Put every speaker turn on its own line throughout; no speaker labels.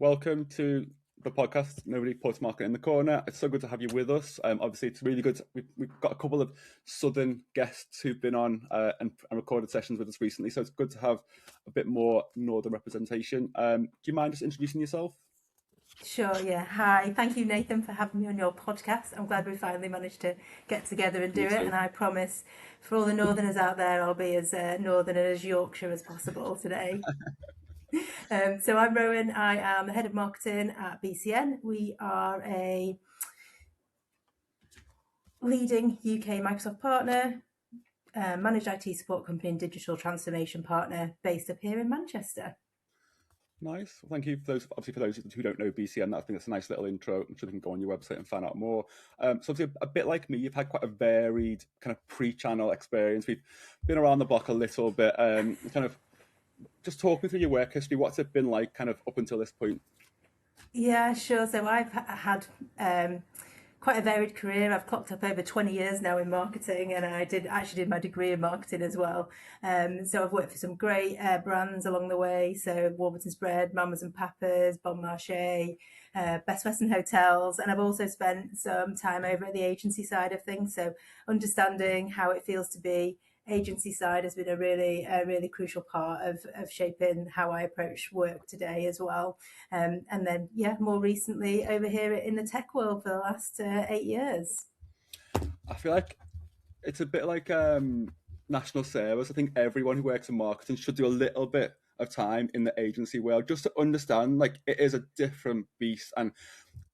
welcome to the podcast. Nobody puts market in the corner. It's so good to have you with us. Obviously, it's really good. We've got a couple of Southern guests who've been on and recorded sessions with us recently, so it's good to have a bit more Northern representation. Do you mind just introducing yourself?
Sure, yeah. Hi. Thank you, Nathan, for having me on your podcast. I'm glad we finally managed to get together and do
Me
it.
too.
And I promise for all the Northerners out there, I'll be as Northern and as Yorkshire as possible today. So I'm Rowan. I am the head of marketing at BCN. We are a leading UK Microsoft partner, managed IT support company and digital transformation partner based up here in Manchester.
Nice. Well, thank you for those. Obviously, for those who don't know BCN, I think that's a nice little intro. I'm sure they can go on your website and find out more. So, obviously, a bit like me, you've had quite a varied kind of pre-channel experience. We've been around the block a little bit. Kind of just talk me through your work history. What's it been like, kind of up until this point?
Yeah, sure. So I've had quite a varied career. I've clocked up over 20 years now in marketing, and I did my degree in marketing as well. So I've worked for some great brands along the way. So Warburton's Bread, Mamas and Papas, Bon Marché, Best Western Hotels, and I've also spent some time over at the agency side of things. So understanding how it feels to be agency side has been a really crucial part of shaping how I approach work today as well. And then, yeah, more recently over here in the tech world for the last 8 years.
I feel like it's a bit like national service. I think everyone who works in marketing should do a little bit of time in the agency world just to understand like it is a different beast, and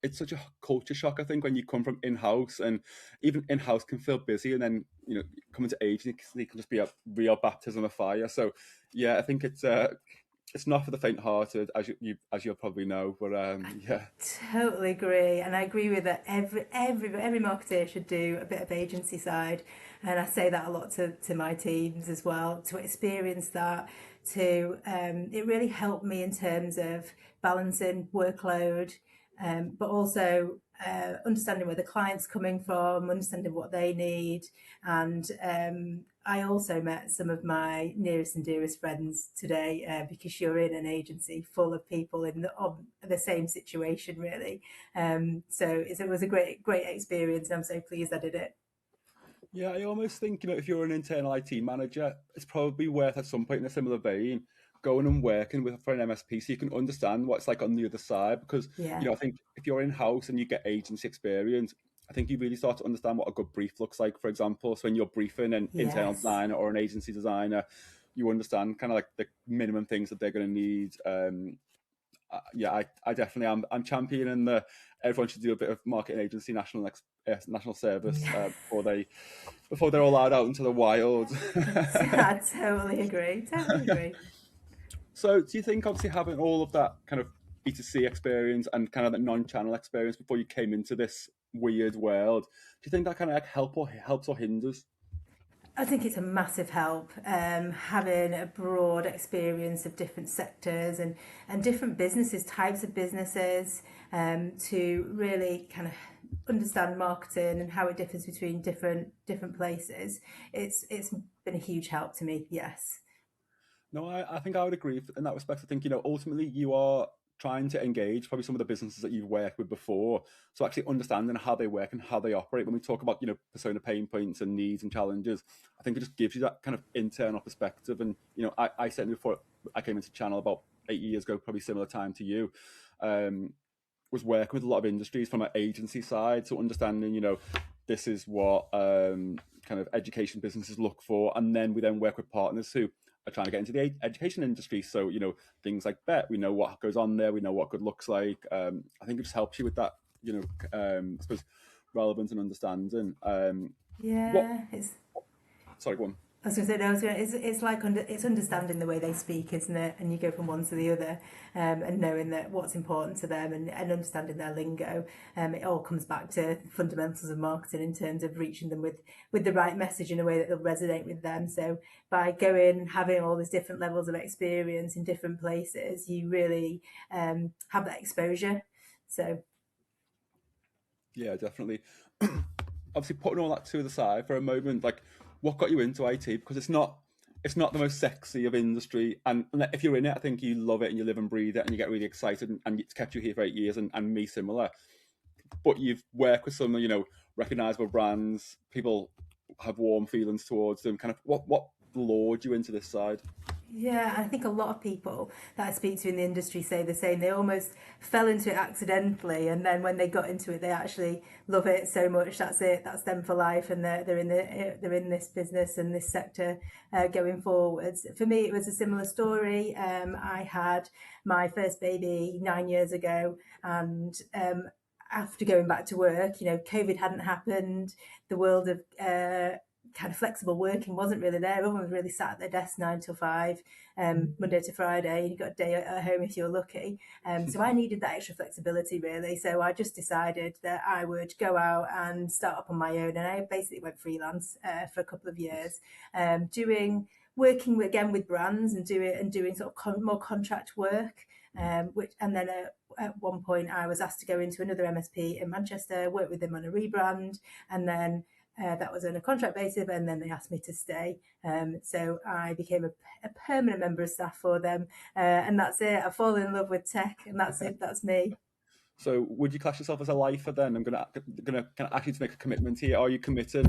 it's such a culture shock. I think when you come from in-house, and even in-house can feel busy, and then coming to agency can just be a real baptism of fire. So yeah, I think it's not for the faint-hearted, as you'll probably know. But yeah,
Totally agree, and I agree with that. Every marketer should do a bit of agency side, and I say that a lot to my teams as well. To experience that, it really helped me in terms of balancing workload, but also understanding where the client's coming from, understanding what they need, and I also met some of my nearest and dearest friends today because you're in an agency full of people of the same situation, really. It was a great experience, and I'm so pleased I did it.
yeah, I almost think if you're an internal IT manager, it's probably worth at some point in a similar vein going and working with for an MSP so you can understand what it's like on the other side. Because
Yeah.
I think if you're in house and you get agency experience, I think you really start to understand what a good brief looks like. For example, so when you're briefing an internal
Yes.
designer or an agency designer, you understand kind of like the minimum things that they're going to need. Yeah, I definitely am. I'm championing the everyone should do a bit of marketing agency national service before they're allowed out into the wild.
I totally agree. Totally agree.
So, do you think obviously having all of that kind of B2C experience and kind of that non-channel experience before you came into this weird world, do you think that kind of like helps or hinders?
I think it's a massive help having a broad experience of different sectors and different businesses, types of businesses, to really kind of understand marketing and how it differs between different places. It's been a huge help to me. Yes.
No, I think I would agree in that respect. I think, ultimately you are trying to engage probably some of the businesses that you've worked with before. So actually understanding how they work and how they operate. When we talk about, persona pain points and needs and challenges, I think it just gives you that kind of internal perspective. And, I certainly before I came into channel about 8 years ago, probably similar time to you, um, was working with a lot of industries from an agency side. So understanding, this is what kind of education businesses look for. And then we then work with partners who are trying to get into the education industry. So, things like Bet, we know what goes on there, we know what good looks like. I think it just helps you with that, I suppose, relevance and understanding. What,
Yeah,
sorry, go on.
I was going to say, no, it's like it's understanding the way they speak, isn't it? And you go from one to the other, and knowing that what's important to them and understanding their lingo. It all comes back to fundamentals of marketing in terms of reaching them with the right message in a way that will resonate with them. So by going, having all these different levels of experience in different places, you really have that exposure. So
Yeah, definitely. Obviously, putting all that to the side for a moment, like what got you into IT? Because it's not it's not the most sexy of industry, and if you're in it, I think you love it and you live and breathe it, and you get really excited, and it's kept you here for 8 years, and me similar. But you've worked with some, recognizable brands. People have warm feelings towards them. Kind of what lured you into this side?
Yeah, I think a lot of people that I speak to in the industry say the same. They almost fell into it accidentally, and then when they got into it, they actually love it so much. That's it. That's them for life, and they're in this business and this sector going forwards. For me, it was a similar story. I had my first baby 9 years ago, and after going back to work, COVID hadn't happened. The world of kind of flexible working wasn't really there. Everyone was really sat at their desk 9 till 5, Monday to Friday. You got a day at home if you're lucky. So I needed that extra flexibility really. So I just decided that I would go out and start up on my own, and I basically went freelance for a couple of years, working again with brands and doing sort of more contract work. And then at one point I was asked to go into another MSP in Manchester, work with them on a rebrand, and then that was on a contract basis, and then they asked me to stay. So I became a permanent member of staff for them, and that's it. I fall in love with tech, and that's it. That's me.
So, would you class yourself as a lifer then? I'm gonna kind of ask you to make a commitment here. Are you committing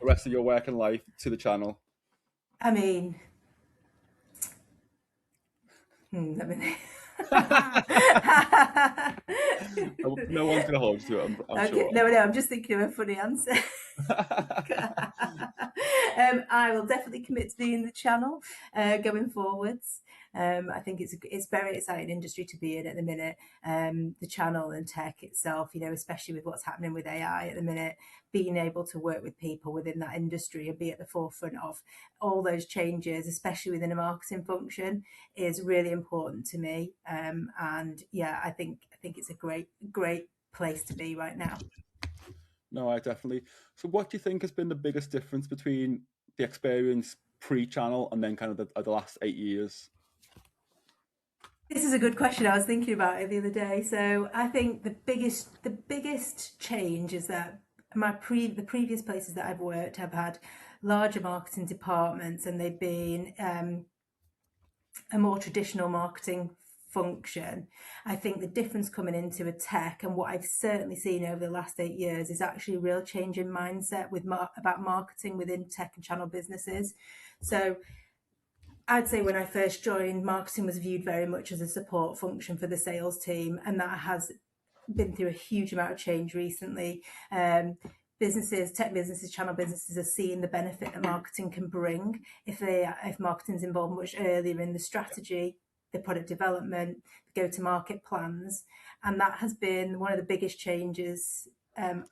the rest of your working life to the channel?
I mean, let me.
No one's gonna hold you to it. I'm
Okay,
sure.
no, I'm just thinking of a funny answer. I will definitely commit to being the channel going forwards. I think it's very exciting industry to be in at the minute. The channel and tech itself, especially with what's happening with AI at the minute, being able to work with people within that industry and be at the forefront of all those changes, especially within a marketing function, is really important to me. And yeah, I think it's a great place to be right now.
No, I definitely. So, what do you think has been the biggest difference between the experience pre-channel and then kind of the last 8 years?
This is a good question. I was thinking about it the other day. So I think the biggest change is that the previous places that I've worked have had larger marketing departments, and they've been a more traditional marketing function. I think the difference coming into a tech, and what I've certainly seen over the last 8 years, is actually a real change in mindset about marketing within tech and channel businesses. So I'd say when I first joined, marketing was viewed very much as a support function for the sales team, and that has been through a huge amount of change recently. Tech businesses, channel businesses are seeing the benefit that marketing can bring if marketing's involved much earlier in the strategy, the product development, the go-to-market plans, and that has been one of the biggest changes.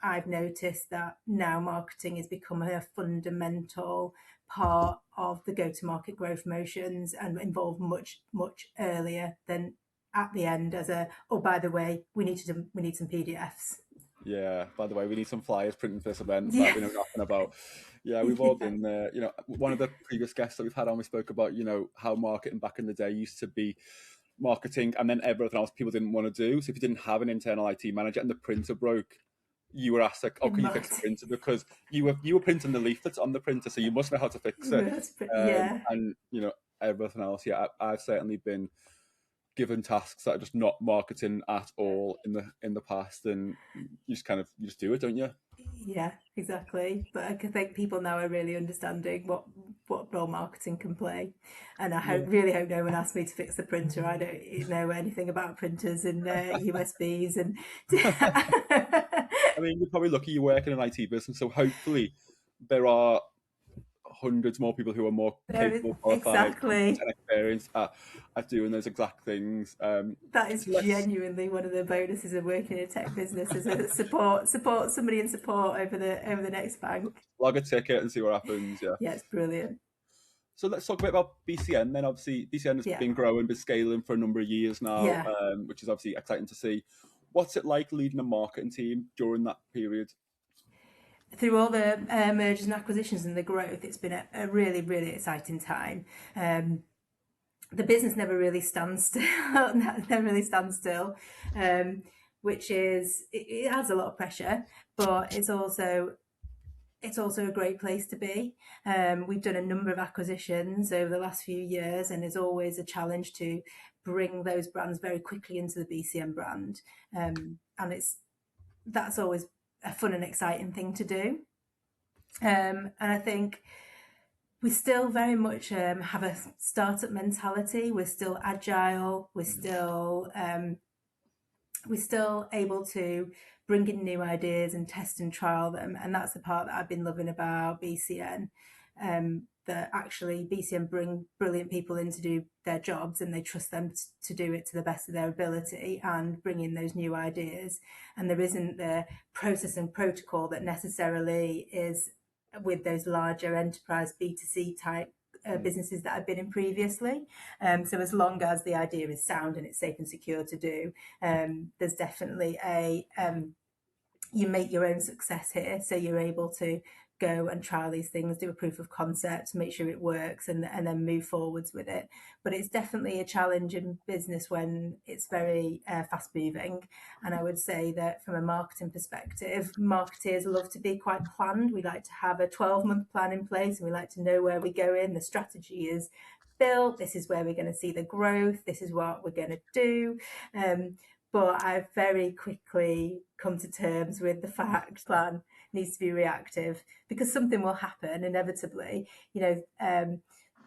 I've noticed that now marketing is becoming a fundamental part of the go-to-market growth motions and involved much earlier than at the end as oh, by the way, we need some PDFs.
Yeah. By the way, we need some flyers printing for this event that
Yeah.
we know nothing about. Yeah, we've all
Yeah.
been there. One of the previous guests that we've had on, we spoke about how marketing back in the day used to be marketing, and then everything else people didn't want to do. So if you didn't have an internal IT manager and the printer broke, you were asked like, "Oh,
In
can you fix the
marketing.
printer?" Because you were printing the leaflets on the printer, so you must know how to fix it.
Yeah.
And everything else. Yeah, I've certainly been given tasks that are just not marketing at all in the past, and you just do it, don't you?
Yeah, exactly. But I think people now are really understanding what role marketing can play, and
Yeah.
really hope no one asks me to fix the printer. I don't know anything about printers and USBs and.
I mean, you're probably lucky you work in an IT business, so hopefully there are hundreds more people who are more capable, qualified, competent,
Exactly.
and experienced at doing those exact things.
That is
So let's
genuinely one of the bonuses of working in a tech business, is a support somebody in support over the next bank.
log a ticket and see what happens. Yeah.
Yeah, it's brilliant.
So let's talk a bit about BCN then. Obviously, BCN has
Yeah,
been growing, been scaling for a number of years now,
yeah.
which is obviously exciting to see. What's it like leading a marketing team during that period?
Through all the mergers and acquisitions and the growth, it's been a really exciting time. The business never really stands still, never really stands still, which is it has a lot of pressure, but it's also it's also a great place to be. We've done a number of acquisitions over the last few years, and it's always a challenge to bring those brands very quickly into the BCN brand. And that's always a fun and exciting thing to do. And I think we still very much have a startup mentality. We're still agile. We're still able to bring in new ideas and test and trial them. And that's the part that I've been loving about BCN. That actually BCN bring brilliant people in to do their jobs, and they trust them to do it to the best of their ability and bring in those new ideas. And there isn't the process and protocol that necessarily is with those larger enterprise B2C type businesses that I've been in previously. So as long as the idea is sound and it's safe and secure to do, there's definitely you make your own success here. So you're able to go and trial these things, do a proof of concept, make sure it works, and then move forwards with it. But it's definitely a challenge in business when it's very fast moving. And I would say that from a marketing perspective, marketers love to be quite planned. We like to have a 12-month plan in place, and we like to know where we go in. The strategy is built. This is where we're going to see the growth. This is what we're going to do. But I've very quickly come to terms with the fact plan needs to be reactive, because something will happen inevitably.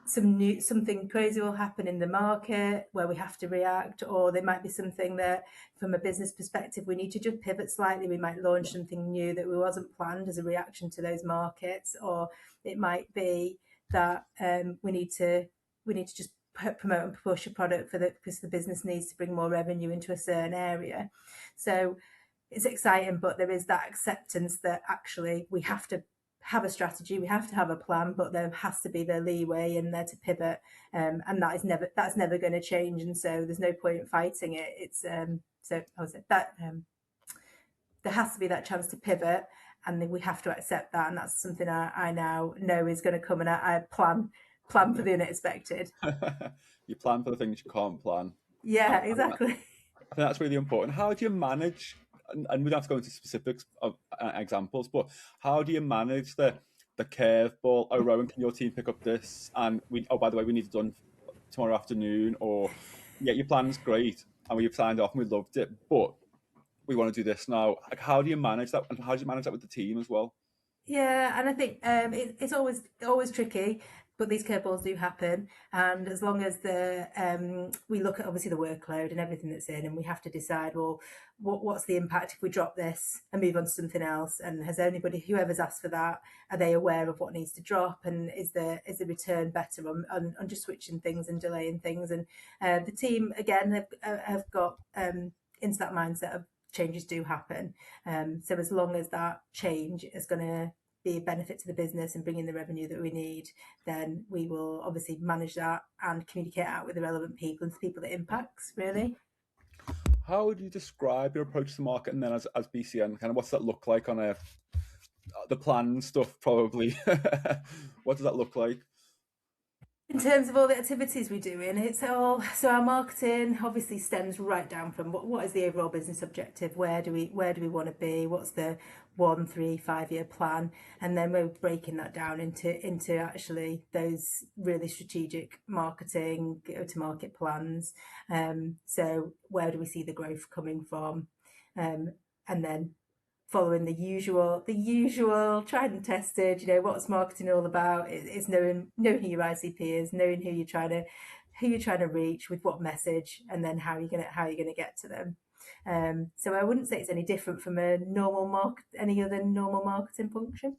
Something crazy will happen in the market where we have to react, or there might be something that from a business perspective we need to just pivot slightly. We might launch something new that wasn't planned as a reaction to those markets, or it might be that we need to just promote and push a product because the business needs to bring more revenue into a certain area. So it's exciting, but there is that acceptance that actually we have to have a strategy, we have to have a plan, but there has to be the leeway in there to pivot, and that's never going to change. And so there's no point in fighting it. It's so I was that there has to be that chance to pivot, and then we have to accept that, and that's something I now know is going to come, and I plan for the unexpected.
You plan for the things you can't plan.
Yeah, exactly.
I think that's really important. How do you manage, and we don't have to go into specifics of examples, but how do you manage the curveball? Oh, Rowan, can your team pick up this? And by the way, we need it done tomorrow afternoon. Or, yeah, your plan's great, and we've signed off and we loved it, but we want to do this now. Like, how do you manage that? And how do you manage that with the team as well?
Yeah, and I think it's always tricky, but these curveballs do happen. And as long as we look at obviously the workload and everything that's in, and we have to decide, well, what's the impact if we drop this and move on to something else? And has whoever's asked for that, are they aware of what needs to drop? And is the return better on just switching things and delaying things? And the team again have got into that mindset of changes do happen. So as long as that change is going to be a benefit to the business and bring in the revenue that we need, then we will obviously manage that and communicate out with the relevant people and the people that impacts, really.
How would you describe your approach to market, and then as BCN, kind of what's that look like on the plan stuff, probably? What does that look like?
In terms of all the activities we're doing, it's all so our marketing obviously stems right down from what is the overall business objective, where do we want to be, what's the 1, 3, 5 year plan, and then we're breaking that down into actually those really strategic marketing go to market plans. So where do we see the growth coming from, and then following the usual tried and tested. What's marketing all about? It's knowing who your ICP is, knowing who you're trying to reach with what message, and then how you're gonna get to them. So I wouldn't say it's any different from any other normal marketing function.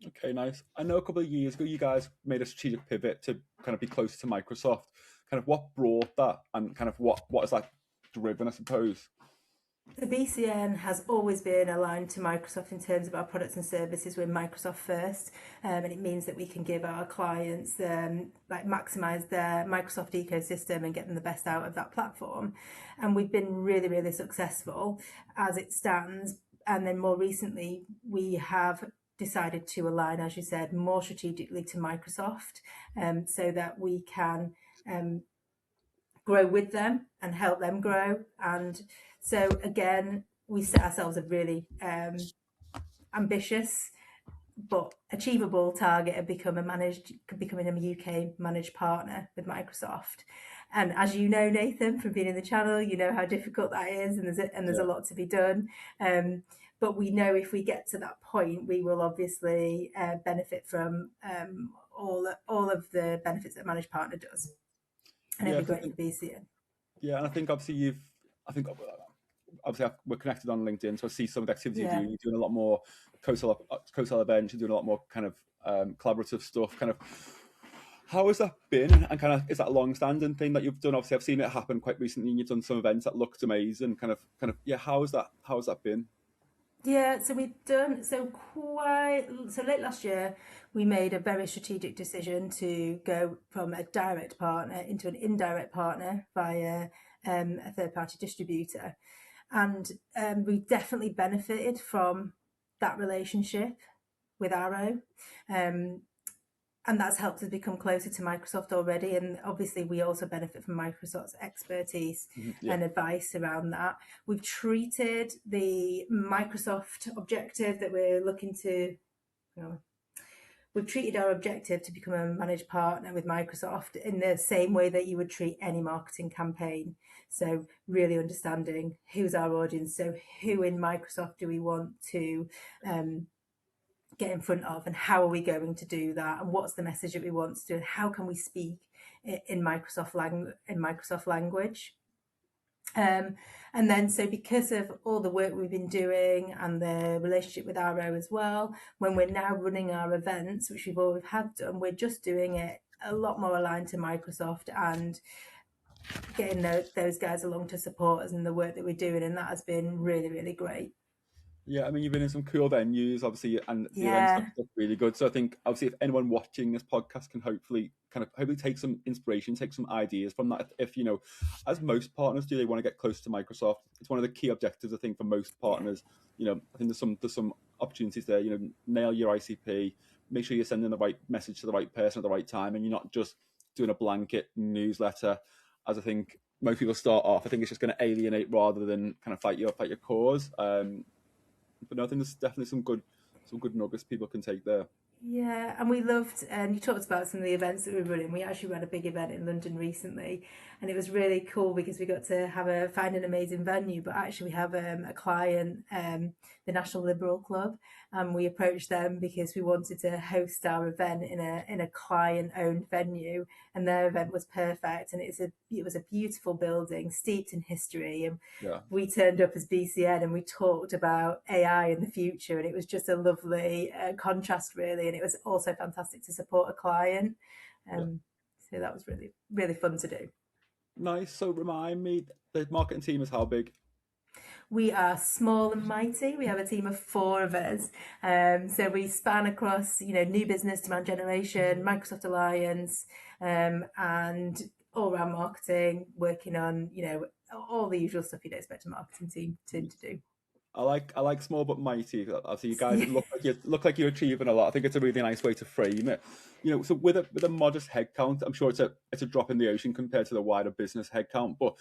Okay, nice. I know a couple of years ago you guys made a strategic pivot to kind of be closer to Microsoft. Kind of what brought that, and kind of what is that driven, I suppose?
The BCN has always been aligned to Microsoft in terms of our products and services. We're Microsoft first, and it means that we can give our clients maximise their Microsoft ecosystem and get them the best out of that platform. And we've been really, really successful as it stands. And then more recently, we have decided to align, as you said, more strategically to Microsoft, so that we can grow with them and help them grow. And so again, we set ourselves a really ambitious but achievable target of becoming a UK managed partner with Microsoft. And as you know, Nathan, from being in the channel, you know how difficult that is, and there's a
Yeah.
lot to be done. But we know if we get to that point, we will obviously benefit from all of the benefits that a managed partner does, and it'll
Yeah,
be
'cause I
great
think,
for BCN.
yeah, and I think obviously I think obviously we're connected on LinkedIn, so I see some of the activity you do.
Yeah.
You're doing a lot more co-sell events. You're doing a lot more kind of collaborative stuff. Kind of, how has that been? And kind of, is that a long-standing thing that you've done? Obviously, I've seen it happen quite recently, and you've done some events that looked amazing. Yeah. How has that? How has that been?
Yeah, so we've done so late last year. We made a very strategic decision to go from a direct partner into an indirect partner via a third party distributor, and we definitely benefited from that relationship with Arrow. Um, and that's helped us become closer to Microsoft already. And obviously, we also benefit from Microsoft's expertise
Yeah.
and advice around that. We've treated the Microsoft objective that we're looking to, you know, we've treated our objective to become a managed partner with Microsoft in the same way that you would treat any marketing campaign. So, really understanding who's our audience. So, who in Microsoft do we want to get in front of, and how are we going to do that, and what's the message that we want to do, and how can we speak in Microsoft language. And then, so because of all the work we've been doing and the relationship with Arrow as well, when we're now running our events, which we've always have done, we're just doing it a lot more aligned to Microsoft and getting those guys along to support us in the work that we're doing, and that has been really, really great.
Yeah, I mean, you've been in some cool venues, obviously, and the events
Yeah,
look really good. So I think, obviously, if anyone watching this podcast can hopefully take some inspiration, take some ideas from that. If you know, as most partners do, they want to get close to Microsoft. It's one of the key objectives, I think, for most
yeah,
partners. You know, I think there's some opportunities there. You know, nail your ICP, make sure you're sending the right message to the right person at the right time, and you're not just doing a blanket newsletter. As I think most people start off, I think it's just going to alienate rather than kind of fight your cause. But no, I think there's definitely some good nuggets people can take there.
Yeah, and we loved, and you talked about some of the events that we were running. We actually ran a big event in London recently, and it was really cool because we got to find an amazing venue. But actually, we have a client, the National Liberal Club, and we approached them because we wanted to host our event in a client-owned venue, and their event was perfect, and it was a beautiful building steeped in history, and
Yeah,
we turned up as BCN and we talked about AI in the future, and it was just a lovely contrast, really. And it was also fantastic to support a client.
yeah.
Um, so that was really, really fun to do.
Nice. So remind me, the marketing team is how big?
We are small and mighty. We have a team of four of us. So we span across, new business, demand generation, Microsoft Alliance, and all around marketing, working on, all the usual stuff you'd expect a marketing team to do.
I like small but mighty. I see you guys
Yeah.
look like you're achieving a lot. I think it's a really nice way to frame it. So with a modest headcount, I'm sure it's a drop in the ocean compared to the wider business headcount. But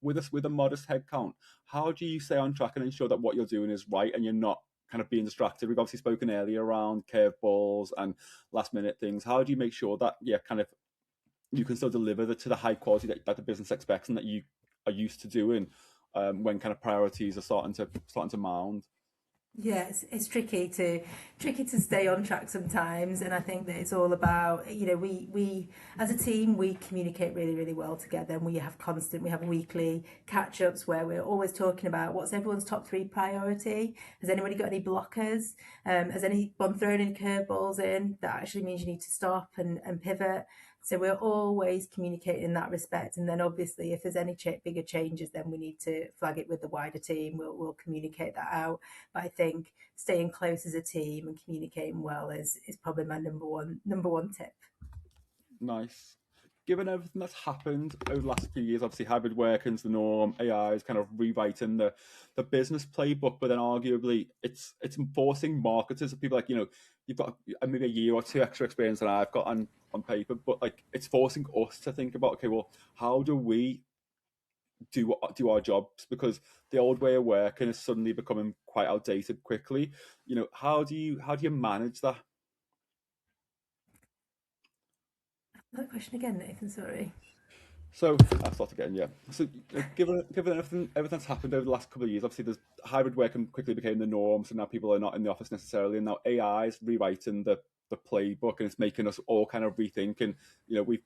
with a modest headcount, how do you stay on track and ensure that what you're doing is right and you're not kind of being distracted? We've obviously spoken earlier around curveballs and last minute things. How do you make sure that kind of you can still deliver to the high quality that the business expects and that you are used to doing when kind of priorities are starting to mound?
Yeah, it's tricky to stay on track sometimes, and I think that it's all about, we as a team, we communicate really, really well together, and we have weekly catch ups where we're always talking about what's everyone's top three priority. Has anybody got any blockers? Has anyone thrown any curveballs in that actually means you need to stop and pivot? So we're always communicating in that respect, and then obviously if there's any bigger changes, then we need to flag it with the wider team. We'll communicate that out. But I think staying close as a team and communicating well is probably my number one tip.
Nice. Given everything that's happened over the last few years, obviously hybrid working's the norm, AI is kind of rewriting the business playbook, but then arguably it's enforcing marketers of people like, you've got maybe a year or two extra experience than I've got on paper, but like it's forcing us to think about, okay, well, how do we do our jobs? Because the old way of working is suddenly becoming quite quite outdated quickly. How do you manage that?
That question again, Nathan, sorry.
So I start again, yeah. So given everything that's happened over the last couple of years, obviously there's hybrid working quickly became the norm. So now people are not in the office necessarily, and now AI is rewriting the playbook, and it's making us all kind of rethink. And we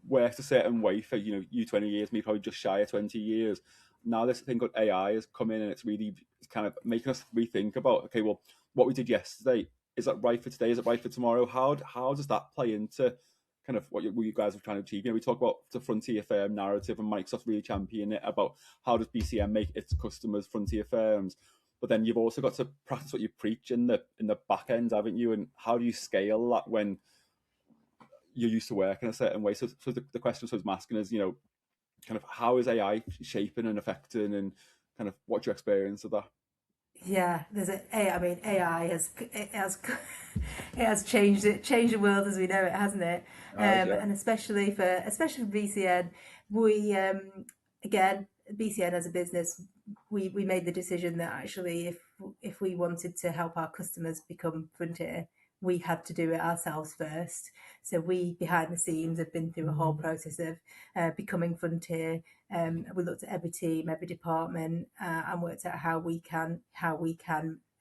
worked a certain way for you 20 years, me probably just shy of 20 years. Now this thing called AI has come in, and it's kind of making us rethink about, okay, well, what we did yesterday, is that right for today? Is it right for tomorrow? How does that play into kind of what you guys are trying to achieve? We talk about the frontier firm narrative, and Microsoft really champion it about how does BCN make its customers frontier firms. But then you've also got to practice what you preach in the back end, haven't you? And how do you scale that when you're used to working a certain way? So the question I was asking is, kind of how is AI shaping and affecting, and kind of what's your experience of that?
Yeah, I mean, AI has it has changed the world as we know it, hasn't it?
Yeah.
And especially for BCN, we again, BCN as a business, we made the decision that actually if we wanted to help our customers become frontier, we had to do it ourselves first. So we behind the scenes have been through a whole process of becoming frontier. We looked at every team, every department, and worked out how we can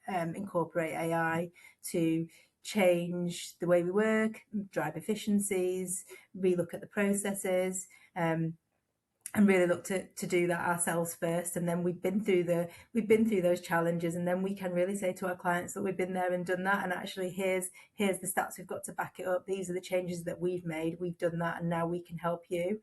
incorporate AI to change the way we work, drive efficiencies, relook at the processes. And really look to do that ourselves first, and then we've been through those challenges, and then we can really say to our clients that we've been there and done that, and actually here's the stats we've got to back it up. These are the changes that we've made, we've done that, and now we can help you.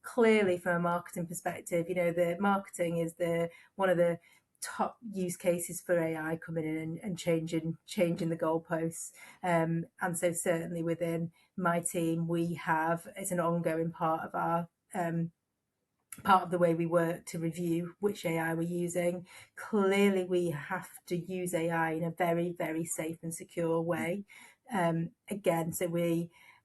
Clearly from a marketing perspective, the marketing is the one of the top use cases for AI coming in and changing the goalposts. And so certainly within my team, it's an ongoing part of the way we work to review which AI we're using. Clearly, we have to use AI in a very, very safe and secure way. Again,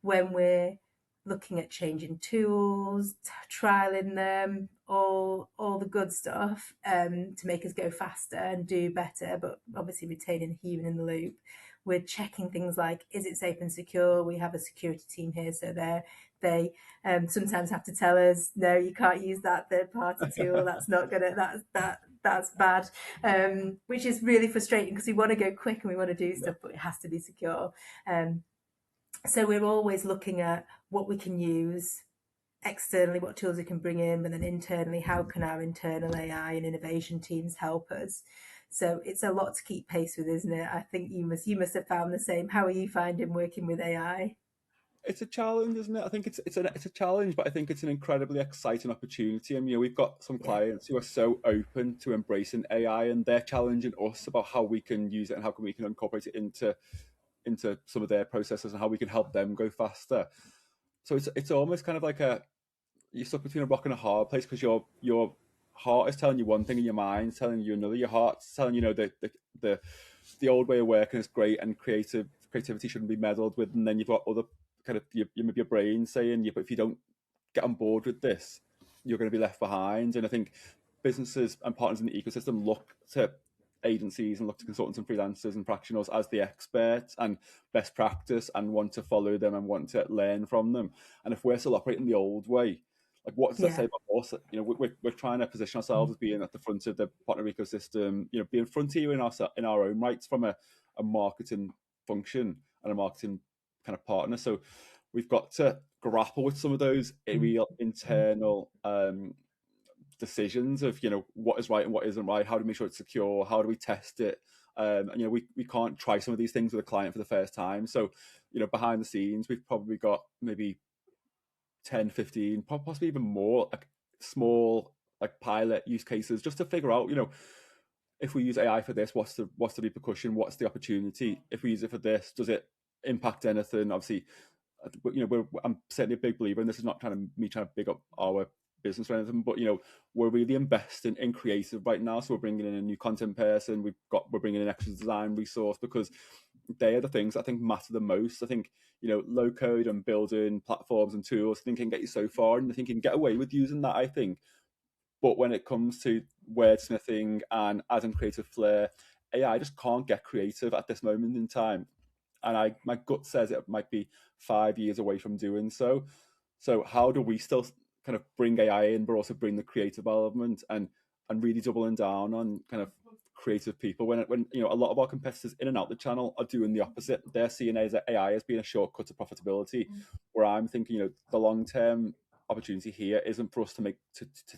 when we're looking at changing tools, trialing them, all the good stuff to make us go faster and do better, but obviously retaining the human in the loop. We're checking things like, is it safe and secure? We have a security team here, so they sometimes have to tell us, no, you can't use that third party tool. That's not gonna. That's bad. Which is really frustrating because we want to go quick and we want to do stuff, but it has to be secure. So we're always looking at what we can use externally, what tools we can bring in, but then internally, how can our internal AI and innovation teams help us? So it's a lot to keep pace with, isn't it? I think you must have found the same. How are you finding working with AI?
It's a challenge, isn't it? I think it's a challenge, but I think it's an incredibly exciting opportunity. And we've got some
Yeah,
clients who are so open to embracing AI, and they're challenging us about how we can use it and how we can incorporate it into some of their processes, and how we can help them go faster. So it's almost kind of like you're stuck between a rock and a hard place, because your heart is telling you one thing and your mind's telling you another. Your heart's telling the the old way of working is great, and creativity shouldn't be meddled with, and then you've got other kind of maybe your brain saying, yeah, but if you don't get on board with this, you're going to be left behind. And I think businesses and partners in the ecosystem look to agencies and look to consultants and freelancers and practitioners as the experts and best practice, and want to follow them and want to learn from them. And if we're still operating the old way, like, what does that say
yeah,
about us? We're trying to position ourselves as being at the front of the partner ecosystem, being frontier in our own rights from a marketing function and a marketing kind of partner. So we've got to grapple with some of those real internal decisions of what is right and what isn't right. How do we make sure it's secure? How do we test it? And we can't try some of these things with a client for the first time. So behind the scenes, we've probably got maybe 10, 15, possibly even more, like, small, like, pilot use cases, just to figure out, if we use AI for this, what's the repercussion? What's the opportunity? If we use it for this, does it impact anything? Obviously, I'm certainly a big believer, and this is not trying to big up our business or anything, but we're really investing in creative right now. So we're bringing in a new content person. We're bringing in an extra design resource, because they are the things I think matter the most. I think low code and building platforms and tools, I think, can get you so far, and I think you can get away with using that, I think. But when it comes to wordsmithing and adding creative flair, AI just can't get creative at this moment in time. And my gut says it might be 5 years away from doing so. So how do we still kind of bring AI in, but also bring the creative element and really doubling down on kind of creative people when a lot of our competitors in and out the channel are doing the opposite. They're seeing AI as being a shortcut to profitability, where I'm thinking the long term opportunity here isn't for us to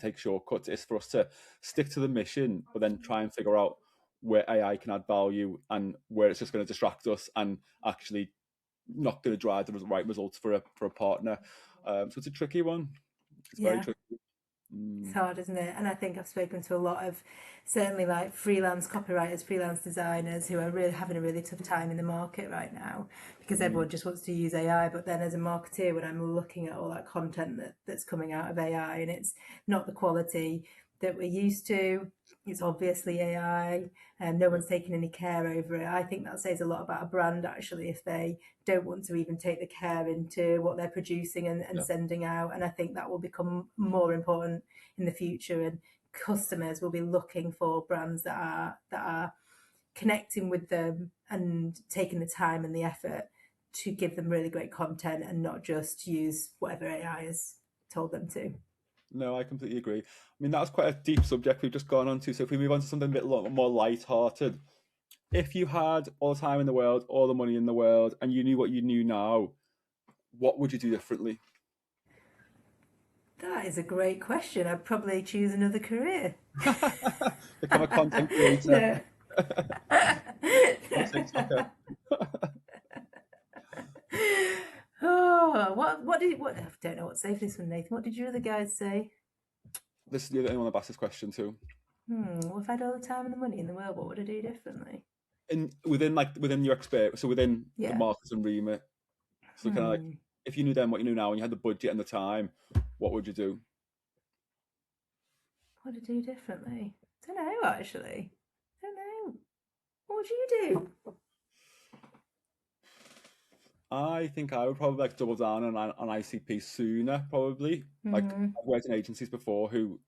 take shortcuts. It's for us to stick to the mission, but then try and figure out where AI can add value and where it's just going to distract us and actually not going to drive the right results for a partner. So it's a tricky one. It's very
Yeah.
tricky.
It's
Mm,
hard, isn't it? And I think I've spoken to a lot of certainly like freelance copywriters, freelance designers who are really having a really tough time in the market right now because
mm,
everyone just wants to use AI. But then as a marketeer, when I'm looking at all that content that's coming out of AI and it's not the quality that we're used to, it's obviously AI and no
yeah,
one's taking any care over it. I think that says a lot about a brand actually if they don't want to even take the care into what they're producing and
yeah.
sending out. And I think that will become more important in the future. And customers will be looking for brands that are connecting with them and taking the time and the effort to give them really great content and not just use whatever AI has told them to.
No, I completely agree. I mean, that was quite a deep subject we've just gone on to. So if we move on to something a bit more light-hearted, if you had all the time in the world, all the money in the world, and you knew what you knew now, what would you do differently?
That is a great question. I'd probably choose another career.
Become a content creator,
No.
a TikToker.
Oh, what I don't know what to say for this one, Nathan. What did your other guys say?
This is the only one I've asked this question to.
Well, if I had all the time and the money in the world, what would I do differently?
Within your expert, so within the
Yeah.
marketing remit, so kind of like if you knew then what you knew now and you had the budget and the time, what would you do?
What would I do differently? Don't know actually. Don't know. What would you do?
I think I would probably like double down on ICP sooner, probably. Like
Hmm.
I've worked in agencies before who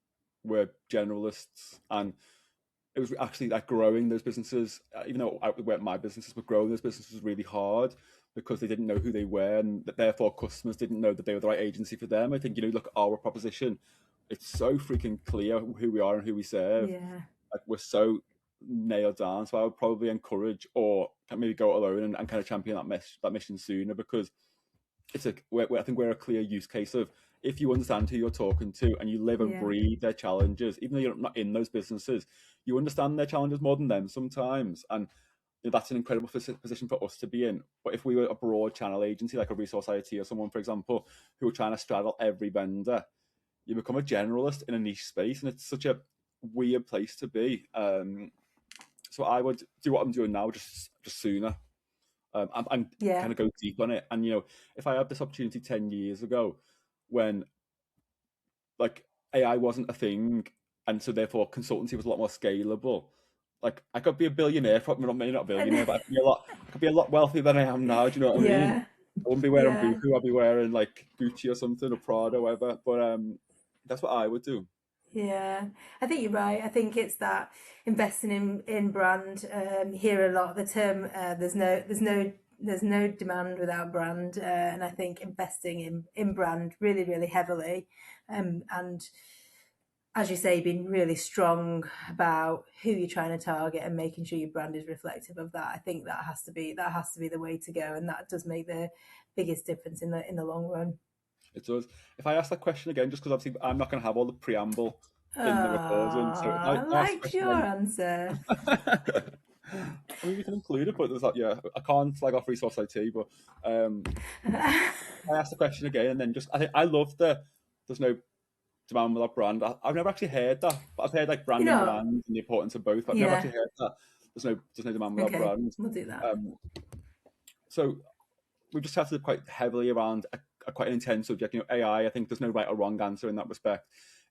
were generalists, and it was actually like growing those businesses. Even though my businesses were growing, those businesses was really hard because they didn't know who they were, and therefore customers didn't know that they were the right agency for them. I think look at our proposition; it's so freaking clear who we are and who we serve.
Yeah.
Like we're so nailed down. So I would probably encourage or maybe go alone and kind of champion that mission sooner because I think we're a clear use case of if you understand who you're talking to and you live and
Yeah.
breathe their challenges, even though you're not in those businesses, you understand their challenges more than them sometimes. And that's an incredible position for us to be in. But if we were a broad channel agency like a Resource IT or someone, for example, who were trying to straddle every vendor, you become a generalist in a niche space, and it's such a weird place to be. So I would do what I'm doing now, just sooner, and
Yeah.
kind of go deep on it. And if I had this opportunity 10 years ago, when like AI wasn't a thing, and so therefore consultancy was a lot more scalable. Like I could be a billionaire, probably not maybe not a billionaire, but I could be a lot wealthier than I am now. Do you know what I mean?
Yeah.
I wouldn't be wearing
Yeah.
Buku. I'd be wearing like Gucci or something or Prada or whatever. But that's what I would do.
Yeah, I think you're right. I think it's that investing in brand. Hear a lot the term. There's no demand without brand, and I think investing in brand really heavily, and as you say, being really strong about who you're trying to target and making sure your brand is reflective of that. I think that has to be the way to go, and that does make the biggest difference in the long run.
It does. If I ask that question again, just because obviously I'm not going to have all the preamble
Oh,
in the recording, so if
I
I ask the
liked
question
your
again,
answer.
I mean we can include it, but there's like I can't flag off resource IT, but I asked the question again, and then just I think I love there's no demand without brand. I've never actually heard that, but I've heard like
You
branding
know,
brands and the importance of both. But I've never
yeah.
actually heard that there's no demand without
Okay,
brand.
we'll do that.
Um, so we've just chatted quite heavily around a quite an intense subject. AI. I think there's no right or wrong answer in that respect.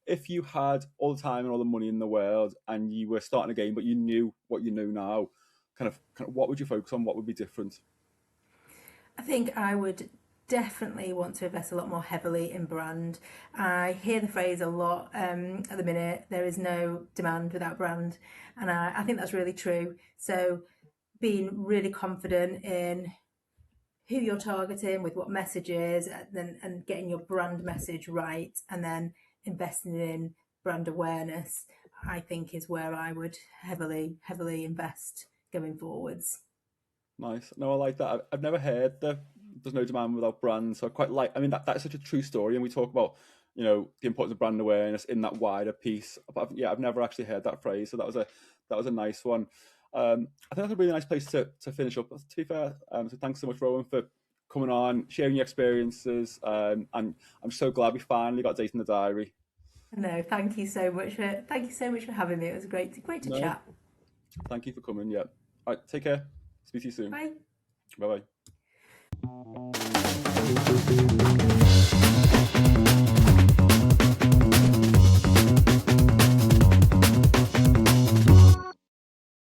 If you had all the time and all the money in the world, and you were starting a game, but you knew what you know now, kind of what would you focus on? What would be different?
I think I would definitely want to invest a lot more heavily in brand. I hear the phrase a lot at the minute, there is no demand without brand. And I think that's really true. So being really confident in who you're targeting with what messages, and getting your brand message right, and then investing in brand awareness, I think is where I would heavily invest going forwards.
Nice. No, I like that. I've never heard the there's no demand without brand, so I quite like. I mean, that's such a true story, and we talk about the importance of brand awareness in that wider piece. But yeah, I've never actually heard that phrase, so that was a nice one. I think that's a really nice place to finish up. To be fair, so thanks so much, Rowan, for coming on, sharing your experiences, and I'm so glad we finally got a date in the diary.
No, thank you so much for having me. It was great to
No,
chat.
thank you for coming. Yeah. All right, take care. Speak to you soon.
Bye.
Bye bye.